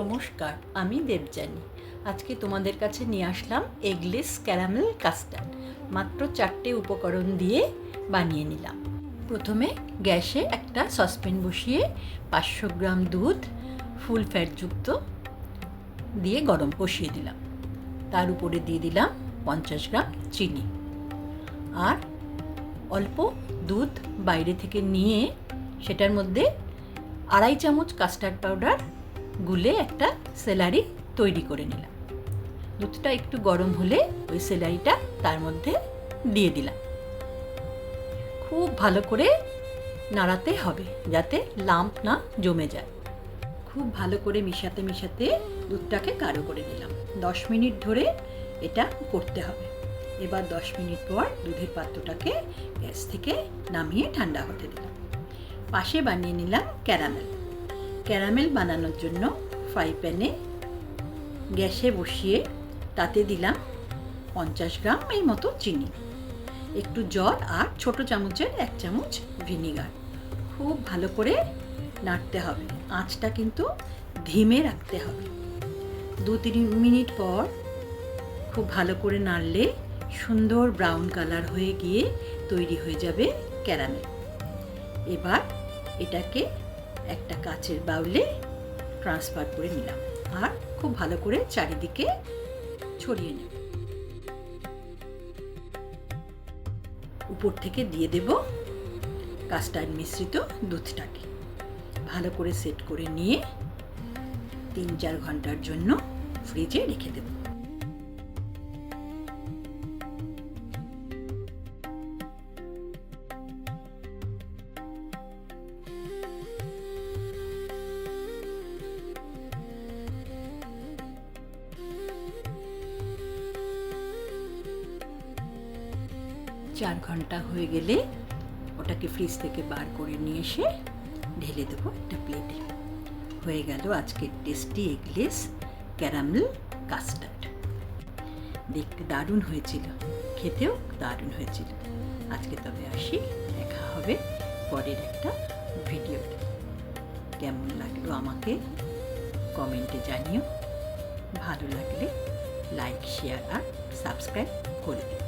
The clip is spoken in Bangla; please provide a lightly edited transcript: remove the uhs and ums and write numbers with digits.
নমস্কার, আমি দেবযানী। আজকে তোমাদের কাছে নিয়ে আসলাম এগলেস ক্যারামেল কাস্টার্ড। মাত্র 4টে উপকরণ দিয়ে বানিয়ে নিলাম। প্রথমে গ্যাসে একটা সসপ্যান বসিয়ে 500 গ্রাম দুধ ফুল ফ্যাটযুক্ত দিয়ে গরম বসিয়ে দিলাম। তার উপরে দিয়ে দিলাম 50 গ্রাম চিনি আর অল্প দুধ বাইরে থেকে নিয়ে সেটার মধ্যে 2.5 চামচ কাস্টার্ড পাউডার গুলে একটা সেলারি তৈরি করে নিলাম। দুধটা একটু গরম হলে ওই সেলারিটা তার মধ্যে দিয়ে দিলাম। খুব ভালো করে নাড়াতে হবে যাতে লাম্প না জমে যায়। খুব ভালো করে মিশাতে মিশাতে দুধটাকে গাঢ় করে নিলাম। 10 মিনিট ধরে এটা করতে হবে। এবার 10 মিনিট পর দুধের পাত্রটাকে গ্যাস থেকে নামিয়ে ঠান্ডা হতে দিলাম। পাশে বানিয়ে নিলাম ক্যারামেল। ক্যারামেল বানানোর জন্য ফ্রাই প্যানে গ্যাসে বসিয়ে তাতে দিলাম 50 গ্রাম এই মতো চিনি, একটু জল আর ছোট চামচের 1 চামচ ভিনিগার। খুব ভালো করে নাড়তে হবে, আঁচটা কিন্তু ধিমে রাখতে হবে। 2-3 মিনিট পর খুব ভালো করে নাড়লে সুন্দর ব্রাউন কালার হয়ে গিয়ে তৈরি হয়ে যাবে ক্যারামেল। এবার এটাকে একটা কাচের বাউলে ট্রান্সফার করে নিলাম আর খুব ভালো করে চারিদিকে ছড়িয়ে নেব। উপর থেকে দিয়ে দেব কাস্টার্ড মিশ্রিত দুধটাকে। ভালো করে সেট করে নিয়ে 3-4 ঘন্টার জন্য ফ্রিজে রেখে দেব। চার ঘন্টা হয়ে গেলে ওটাকে ফ্রিজ থেকে বার করে নিয়ে এসে ঢেলে দেবো একটা প্লেটে। হয়ে গেল আজকের টেস্টি এগলেস ক্যারামেল কাস্টার্ড। দেখতে দারুণ হয়েছিল, খেতেও দারুণ হয়েছিল। আজকে তবে আসি, দেখা হবে পরের একটা ভিডিওতে। কেমন লাগলো আমাকে কমেন্টে জানিও। ভালো লাগলে লাইক, শেয়ার আর সাবস্ক্রাইব করে দিও।